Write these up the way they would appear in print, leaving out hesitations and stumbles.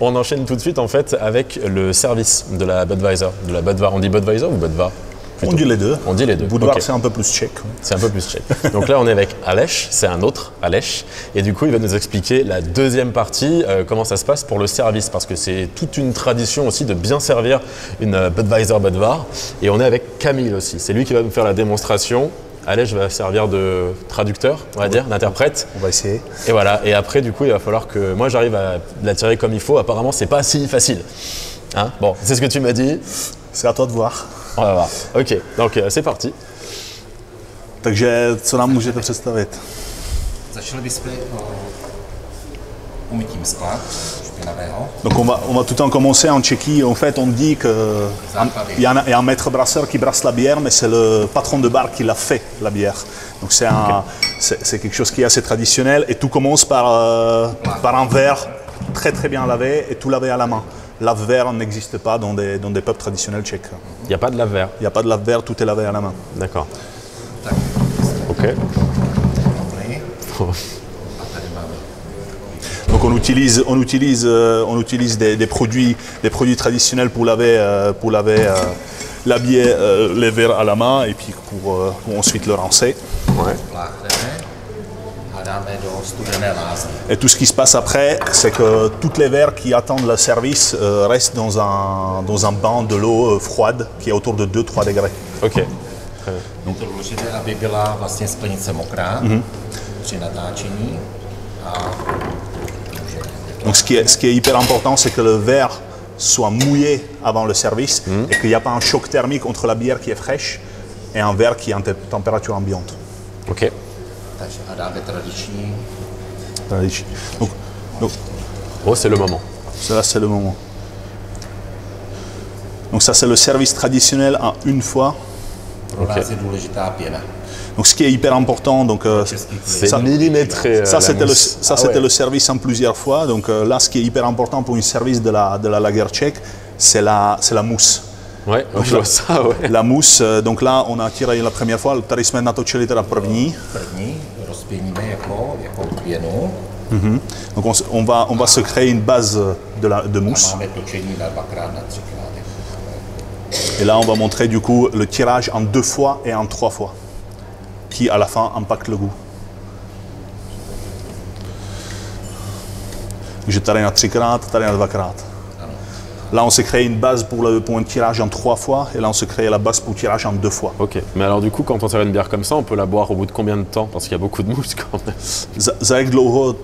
on enchaîne tout de suite en fait avec le service de la Budweiser. On dit Budweiser ou Budva? On dit les deux. On dit les deux. Budvar, okay. c'est un peu plus tchèque. C'est un peu plus tchèque. Donc là, on est avec Aleš, c'est un autre Aleš. Et du coup, il va nous expliquer la deuxième partie, comment ça se passe pour le service. Parce que c'est toute une tradition aussi de bien servir une Budweiser Budvar. Et on est avec Camille aussi. C'est lui qui va nous faire la démonstration. Aleš va servir de traducteur, on va dire, d'interprète. On va essayer. Et voilà. Et après, du coup, il va falloir que moi, j'arrive à la tirer comme il faut. Apparemment, c'est pas si facile. Hein, bon, c'est ce que tu m'as dit. C'est à toi de voir. On va voir. Ok, donc c'est parti. Takže co nám můžete představit? Začali bychom umytím skla špinavého. Donc on va tout le temps commencer en Tchéquie. En fait, on dit qu'il y a un maître brasseur qui brasse la bière, mais c'est le patron de bar qui l'a fait, la bière. Donc c'est quelque chose qui est assez traditionnel. Et tout commence par un verre très très bien lavé et tout lavé à la main. Lave-verre n'existe pas dans des peuples traditionnels tchèques. Il n'y a pas de lave-verre. Il n'y a pas de lave-verre, tout est lavé à la main. D'accord. Ok. Donc on utilise des produits traditionnels pour laver la bière, les verres à la main et puis pour ensuite le rincer. Ouais. Et tout ce qui se passe après, c'est que tous les verres qui attendent le service restent dans un bain de l'eau froide qui est autour de 2-3 degrés. Ok. Je to důležité, aby byla vlastně sklenice mokrá při natáčení. Donc ce qui est hyper important, c'est que le verre soit mouillé avant le service et qu'il n'y a pas un choc thermique entre la bière qui est fraîche et un verre qui est en température ambiante. Ok. Takže a dáme tradiční. Donc, oh, c'est le moment. Ça, c'est le moment. Donc ça, c'est le service traditionnel en une fois. Pro vás je důležitá pěna. Donc ce qui est hyper important, donc c'est millimétré. Ça c'était le service en plusieurs fois. Donc là, ce qui est hyper important pour une service de la lager tchèque, c'est la mousse. Ouais, donc, je vois ça, ouais. La mousse, donc là, on a tiré la première fois, tady jsme natočili teda první. První rozpěníme jako pěnu. Donc on va se créer une base de mousse. A máme točení na 2x, na 3x. Et là, on va montrer du coup le tirage en 2 fois et en 3 fois, qui à la fin impacte le goût. Takže tady na 3x, tady na 2x. Là, on s'est créé une base pour un tirage en 3 fois, et là, on se crée la base pour tirage en 2 fois. Ok, mais alors du coup, quand on sert une bière comme ça, on peut la boire au bout de combien de temps? Parce qu'il y a beaucoup de mousse quand même. Za jak dlouho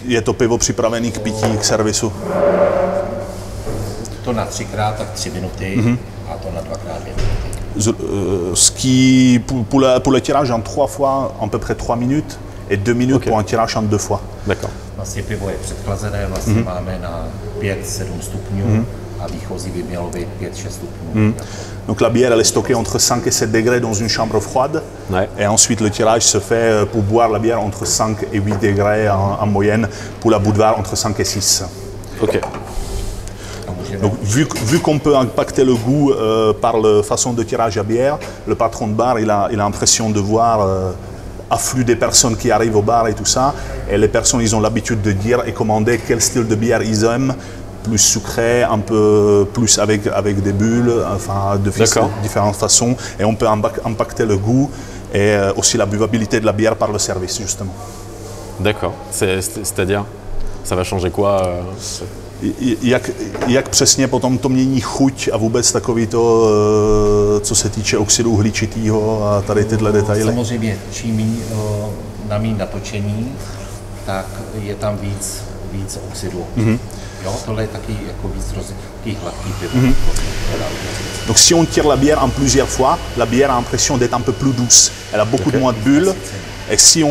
je to pivo připravené k pití, k servisu? To na 3x, tak 3 minuty a to na 2x 2 minuty. Pour le tirage en 3 fois, à peu près 3 minutes, et 2 minutes pour un tirage en 2 fois. D'accord. Vlastně pivo je předchlazené, vlastně máme na 5-7 stupňů a výchozí by mělo být 5-6 stupňů. Donc la bière elle est stockée entre 5 et 7 degrés dans une chambre froide. Ouais. Et ensuite le tirage se fait pour boire la bière entre 5 et 8 degrés en moyenne, pour la Budvar entre 5 et 6. Ok. Donc vu qu'on peut impacter le goût par la façon de tirage à bière, le patron de bar il a l'impression de voir afflux des personnes qui arrivent au bar et tout ça, et les personnes ils ont l'habitude de dire et commander quel style de bière ils aiment, plus sucré, un peu plus avec des bulles, enfin de différentes façons, et on peut impacter le goût et aussi la buvabilité de la bière par le service justement. D'accord, c'est-à-dire, ça va changer quoi Jak přesně potom to mění chuť a vůbec takový to, co se týče oxidu uhličitého a tady tyhle detaily? Samozřejmě, čím na míň natočení, tak je tam víc oxidu. Jo, tohle je taky jako víc rozký hladký pivo. Donc si on tire la bière en plusieurs fois, la bière a l'impression d'être un peu plus douce. Elle a beaucoup moins de bulles. Et si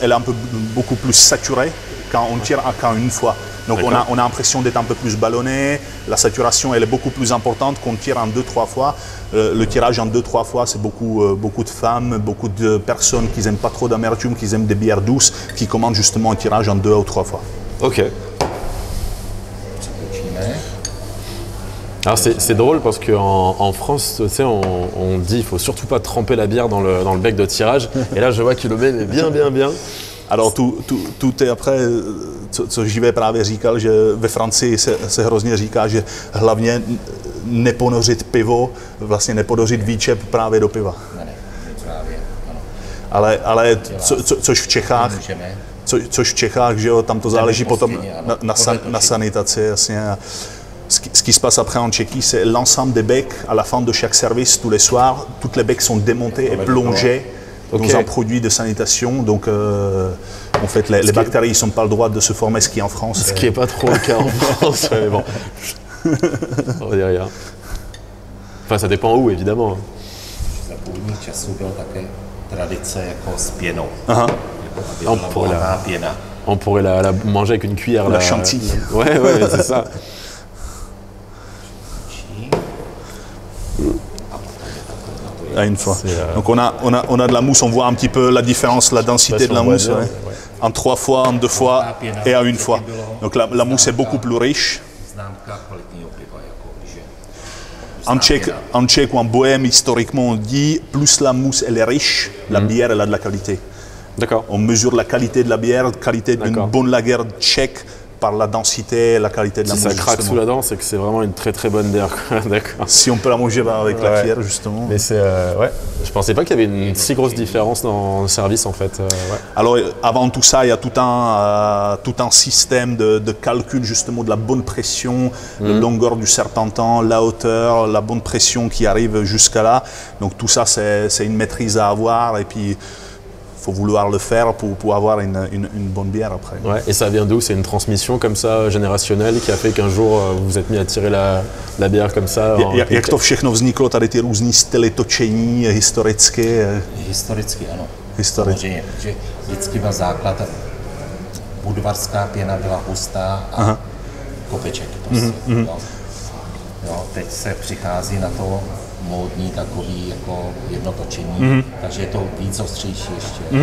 elle est beaucoup plus saturée quand on tire qu'en une fois. Donc on a l'impression d'être un peu plus ballonné, la saturation elle est beaucoup plus importante qu'on tire en 2-3 fois. Le tirage en 2-3 fois, c'est beaucoup de femmes, beaucoup de personnes qui n'aiment pas trop d'amertume, qui aiment des bières douces, qui commandent justement un tirage en 2 ou 3 fois. Ok. Alors c'est drôle parce qu'en France, tu sais, on dit qu'il ne faut surtout pas tremper la bière dans le bec de tirage. Et là, je vois qu'il le met bien. Alors tu après, co Živé právě říkal, že ve Francii se hrozně říká, že hlavně neponořit pivo, vlastně neponořit výčep právě do piva. Ne, právě, ano. Ale což v Čechách, což v Čechách, že jo, tam to záleží potom na sanitaci, jasně. Ce qui se passe après en Tchéquie, c'est l'ensemble des becs à la fin de chaque service, tous les soirs, toutes les becs sont démontées et plongées dans un produit de sanitation. Donc, en fait, les bactéries ne sont pas le droit de se former, ce qui est en France. Ce qui n'est pas trop le cas en France, mais bon. On va dire rien. Enfin, ça dépend où, évidemment. Za původních časů byla také tradice jako s pěnou. Aha. On pourrait la manger avec une cuillère. La chantilly. Ouais, c'est ça. À une fois. Donc on a de la mousse, on voit un petit peu la différence, la densité de la mousse. Ouais. En 3 fois, en 2 fois et à 1 fois. Donc la mousse est beaucoup plus riche. En Tchèque ou en Bohème, historiquement, on dit plus la mousse elle est riche, la bière elle a de la qualité. D'accord. On mesure la qualité de la bière, la qualité d'une bonne lager tchèque par la densité et la qualité de la mousse. Si ça craque sous la dent, c'est que c'est vraiment une très très bonne bière. D'accord. Si on peut la manger avec la cuillère, justement. Mais c'est je pensais pas qu'il y avait une si grosse différence dans le service en fait. Alors avant tout ça, il y a tout un système de calcul justement de la bonne pression, la longueur du serpentin, la hauteur, la bonne pression qui arrive jusqu'à là. Donc tout ça, c'est une maîtrise à avoir et puis faut vouloir le faire pour avoir une bonne bière après. Ouais, et ça vient d'où? C'est une transmission comme ça, générationnelle, qui a fait qu'un jour vous vous êtes mis à tirer la bière comme ça? Jak to všechno vzniklo, tady ty různý styly točení historicky? Historicky, ano. Historicky. Protože vždycky byl základ, budvarská pěna byla hustá a kopeček prostě. Jo, teď se přichází na to módní takový jako jednotočení, takže je to víc ostřejší ještě.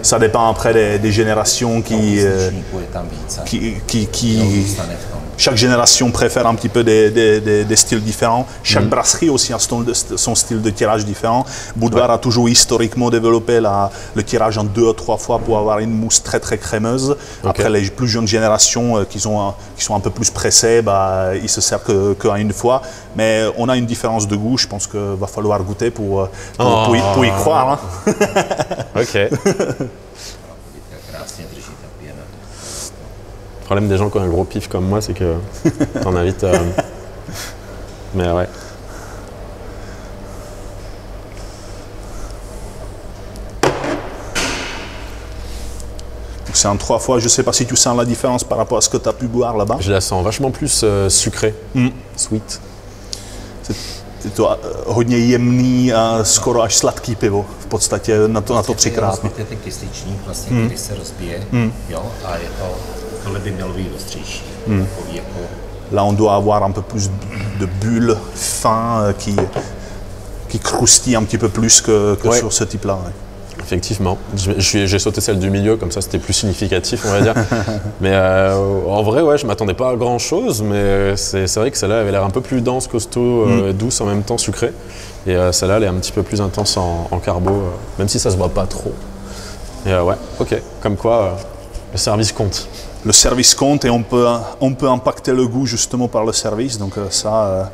Ça dépend après des générations chaque génération préfère un petit peu des styles différents. Chaque brasserie aussi a son style de tirage différent. Budvar a toujours historiquement développé le tirage en 2 à 3 fois pour avoir une mousse très très crémeuse. Après les plus jeunes générations qui sont un peu plus pressées, ils se servent qu'à une fois. Mais on a une différence de goût, je pense qu'il va falloir goûter pour y croire. Hein. Ok. Le problème des gens qui ont un gros pif comme moi, c'est que t'en invites. Mais ouais. C'est en 3 fois, je ne sais pas si tu sens la différence par rapport à ce que tu as pu boire là-bas. Je la sens vachement plus sucrée, sweet. Je to hodně jemný a skoro až sladký pivo, v podstatě na to 3krát. Je ten kysličník, vlastně, který se rozbije, jo, a tohle by mělo být ostřejší. Là, on doit avoir un peu plus de bulles fins qui croustillent un petit peu plus que sur ce type-là. Ouais. Effectivement. J'ai sauté celle du milieu, comme ça c'était plus significatif, on va dire. Mais en vrai, ouais, je m'attendais pas à grand chose, mais c'est vrai que celle-là avait l'air un peu plus dense, costaud, douce, en même temps sucrée. Et celle-là, elle est un petit peu plus intense en carbo, même si ça se voit pas trop. Et ouais, ok. Comme quoi, le service compte. Le service compte et on peut impacter le goût justement par le service. Donc ça,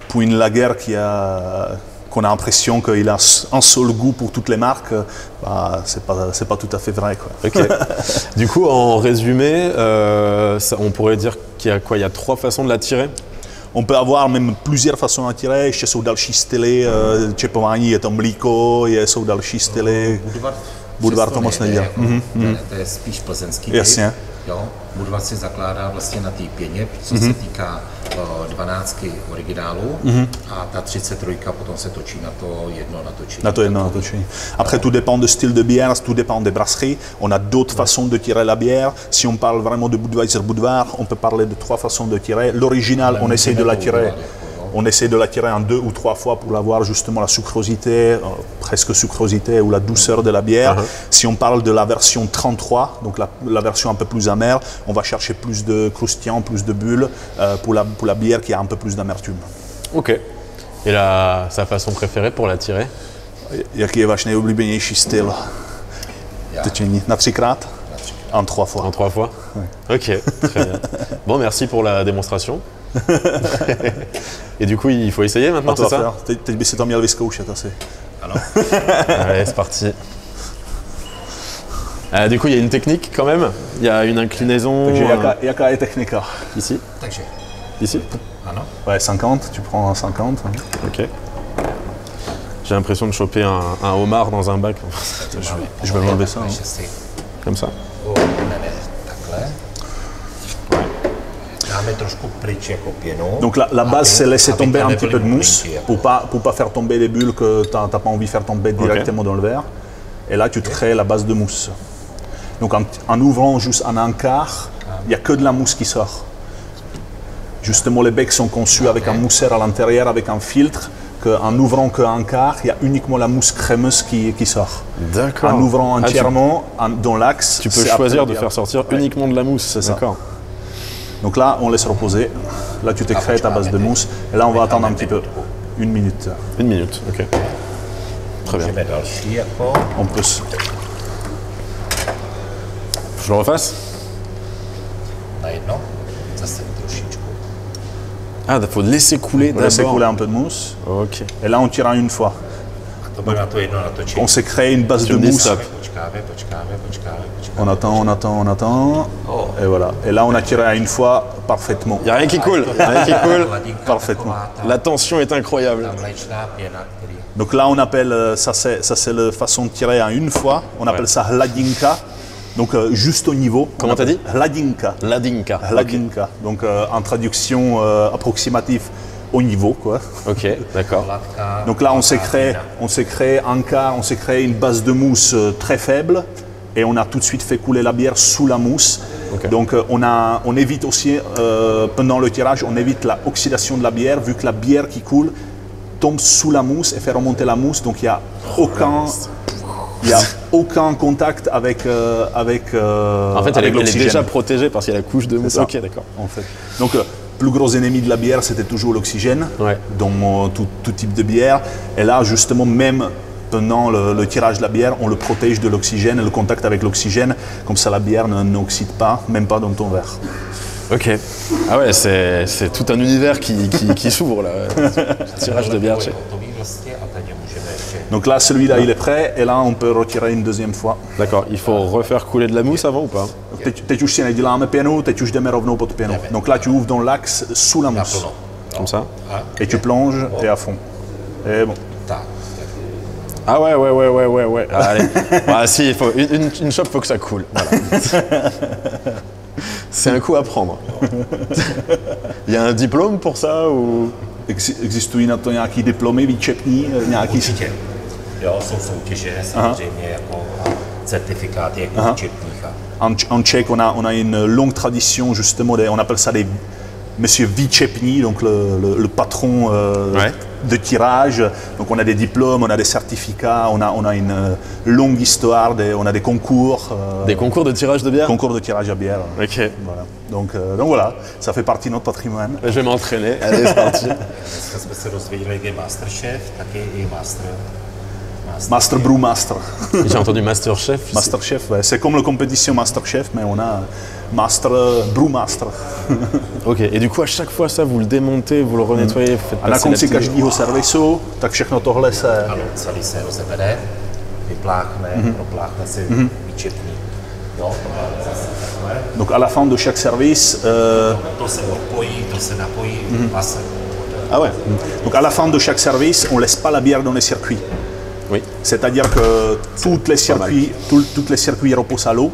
pour une lager qu'on a l'impression qu'il a un seul goût pour toutes les marques, c'est pas tout à fait vrai, quoi. Ok. Du coup, en résumé, on pourrait dire qu'il y a quoi? Il y a 3 façons de la tirer? On peut avoir même plusieurs façons à tirer, ještě jsou další styly, čepování je to mlíko, jsou další styly. Budvar to moc nedělá. To je spíš plzeňský. Jasně. Jo, Budvar si zakládá vlastně na té pěně, co se týká 12 originálu a ta 33 potom se točí na to jedno natočení. Na to jedno natočení. Après tout dépend du style de bière, tout dépend des brasseries. On a d'autres façons de tirer la bière. Si on parle vraiment de Budweiser Budvar, on peut parler de 3 façons de tirer. L'original, on essaie de la tirer. On essaie de la tirer en 2 ou 3 fois pour avoir justement la sucrosité, presque sucrosité ou la douceur de la bière. Si on parle de la version 33, donc la version un peu plus amère, on va chercher plus de croustillant, plus de bulles pour la bière qui a un peu plus d'amertume. Ok. Et sa façon préférée pour la tirer? Jaký je váš nejoblíbenější styl? Tečení na 3krát? En 3 fois. En 3 fois. Ok, très bien. Bon, merci pour la démonstration. Et du coup, il faut essayer maintenant, c'est ça? Teď by si to měl vyzkoušet asi. Ano. Allez, c'est parti. Du coup, il y a une technique quand même. Il y a une inclinaison. Takže jaká je technika? Ici. Takže, Ici. ano. Ouais, 50, tu prends un 50. Hein. Ok. J'ai l'impression de choper un homard dans un bac. Je vais m'enlever ça. Hein. Takže si Comme ça. ne, takhle. Dáme trošku pryč jako pěnu. Donc la base, c'est laisser aby tomber to un petit peu de nebyly mousse bulinky, pour pas faire tomber les bulles que tu n'as pas envie de faire tomber directement dans le verre. Et là, tu te crées la base de mousse. Donc en ouvrant juste un quart, il n'y a que de la mousse qui sort. Justement, les becs sont conçus avec un mousseur à l'intérieur, avec un filtre, qu'en ouvrant qu'un quart, il y a uniquement la mousse crémeuse qui sort. D'accord. En ouvrant entièrement dans l'axe, Tu peux choisir de faire sortir uniquement de la mousse. C'est ça. D'accord. Donc là, on laisse reposer. Là, tu t'es créé ta base de mousse. Et là, on va attendre un petit peu. 1 minute. 1 minute, ok. Très bien. Můžeme další jako. On peut Je le refasse? Najednou. Zase trošičku. Ah, il faut laisser couler laisser d'abord. couler un peu de mousse. Ok. Et là, on tire une fois. A to bude na to jedno natočení. On s'est créé une base Tu de me dis mousse. stop. Počkáme. On attend. Et voilà. Et là, on a tiré à une fois parfaitement. Il n'y a rien qui coule. Rien qui coule. Parfaitement. La tension est incroyable. Ta mléčná pěna, který Donc là, on appelle, ça c'est la façon de tirer à une fois. On appelle ça hladinka. Donc juste au niveau. Comment t'as dit? Hladinka. Ladinka. Hladinka. Donc en traduction approximative, au niveau, quoi. Ok, d'accord. hladká. Donc là, on s'est créé un quart, on s'est créé une base de mousse très faible et on a tout de suite fait couler la bière sous la mousse. Ok. Donc on évite aussi, pendant le tirage, on évite l'oxydation de la bière vu que la bière qui coule tombe sous la mousse et fait remonter la mousse. Donc il n'y a aucun contact avec En fait, elle est l'oxygène. déjà protégée parce qu'il y a la couche de mousse. ça. Ok, d'accord. En fait. Donc, plus gros ennemi de la bière, c'était toujours l'oxygène, Ouais. dans tout type de bière. Et là, justement, même pendant le tirage de la bière, on le protège de l'oxygène, le contact avec l'oxygène, comme ça la bière n'oxyde pas, même pas dans ton verre. Ok. Ah ouais, c'est tout un univers qui s'ouvre là. Tirage de bière. To je hotový vlastně a teď je můžeme ještě. Donc là, celui-là, il est prêt, et là, on peut retirer une deuxième fois. D'accord. Il faut refaire couler de la mousse avant ou pas? Teď už si neděláme pěnu, teď už jdeme rovnou pod pěnu. Donc là, tu ouvres dans l'axe sous la mousse. Naplno. Comme ça? Et tu plonges, et à fond. Et bon. Tak. Ah ouais. Ah, allez. Ah si, il faut une chope, faut que ça coule. Voilà. C'est un coup à prendre. Il y a un diplôme pour ça ou? Existují na to nějaký diplomy výčepní, nějaký... Určitě. Jo, jsou soutěže, samozřejmě jako certifikáty jako účetních. En Tchèque, on a une longue tradition justement, on appelle ça des Monsieur Výčepní, donc le patron Ouais. de tirage. Donc on a des diplômes, on a des certificats, on a une longue histoire, on a des concours. Des concours de tirage de bière? Concours de tirage à bière. Ok. Voilà. Donc voilà, ça fait partie de notre patrimoine. Je vais m'entraîner. Allez, c'est parti. Dneska jsme se dozvěděli, jak je Masterchef, taky i Master Brewmaster. J'ai entendu Masterchef. Masterchef, ouais. C'est comme la compétition Masterchef, mais on a Master Brewmaster. Ok, et du coup, à chaque fois, ça, vous le démontez, vous le renettoyez, vous faites A na passer konci la petite- každého servisu, tak všechno tohle se... Ano, celý se rozebere, vypláchne, propláchne si výčepní. Jo, zase takhle. Donc à la fin de chaque service, To se odpojí, to se napojí, masem. Ah ouais. donc à la fin de chaque service, on laisse pas la bière dans les circuits. Oui. C'est-à-dire que toutes les circuits reposent à l'eau.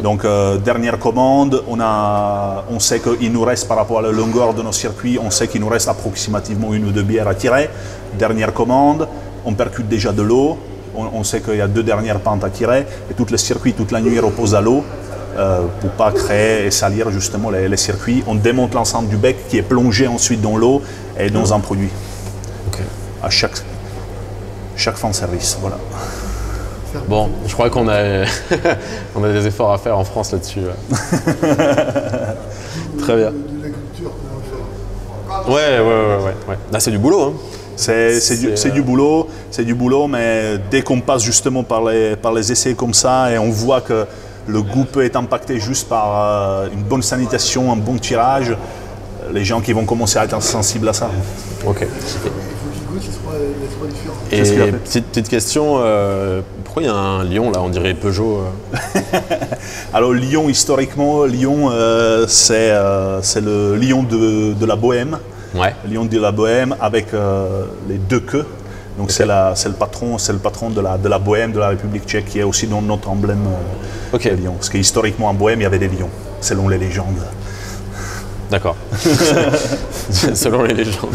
Donc dernière commande, on sait qu'il nous reste par rapport à la longueur de nos circuits, on sait qu'il nous reste approximativement 1 ou 2 bières à tirer. Dernière commande, on percute déjà de l'eau, on sait qu'il y a 2 dernières pentes à tirer et tous les circuits toute la nuit reposent à l'eau pour pas créer et salir justement les circuits. On démonte l'ensemble du bec qui est plongé ensuite dans l'eau et dans un produit. Ok. À chaque fin de service, voilà. Bon, je crois qu'on a, on a des efforts à faire en France là-dessus. Très bien. De la culture qu'on va faire. Ouais. Là, c'est du boulot, hein. C'est du boulot, mais dès qu'on passe justement par les essais comme ça et on voit que le goût peut être impacté juste par une bonne sanitation, un bon tirage, les gens qui vont commencer à être sensibles à ça. Ok. C'est ce qu'il a Et fait. petite question, pourquoi il y a un lion là, on dirait Peugeot Alors Lyon, historiquement, Lyon, c'est le lion de la Bohème. Ouais. Lion de la Bohème avec les deux queues. Donc c'est le patron de la Bohème de la République tchèque qui est aussi dans notre emblème Ok. de Lyon. Parce que historiquement en Bohème, il y avait des lions, selon les légendes. D'accord. Selon les légendes.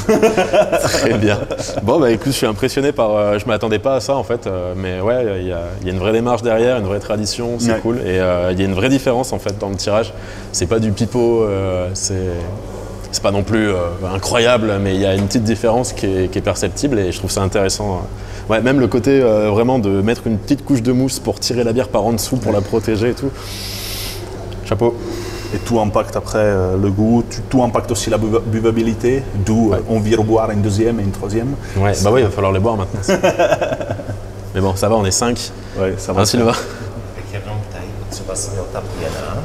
Très bien. Bon, bah écoute, je suis impressionné par. Je m'attendais pas à ça en fait, mais ouais, il y a une vraie démarche derrière, une vraie tradition, c'est Ouais. cool. Et il y a une vraie différence en fait dans le tirage. C'est pas du pipeau, c'est pas non plus incroyable, mais il y a une petite différence qui est perceptible et je trouve ça intéressant. Ouais, même le côté vraiment de mettre une petite couche de mousse pour tirer la bière par en dessous pour la protéger et tout. Chapeau. Et tout impacte après le goût, tout impacte aussi la buvabilité, d'où on vire boire une deuxième et une troisième. Ouais, bah oui, il va falloir les boire maintenant. Mais bon, ça va, on est 5. Ouais, ça va. Hein, Sylvain? Tak jenom tady třeba si měl ta pěna,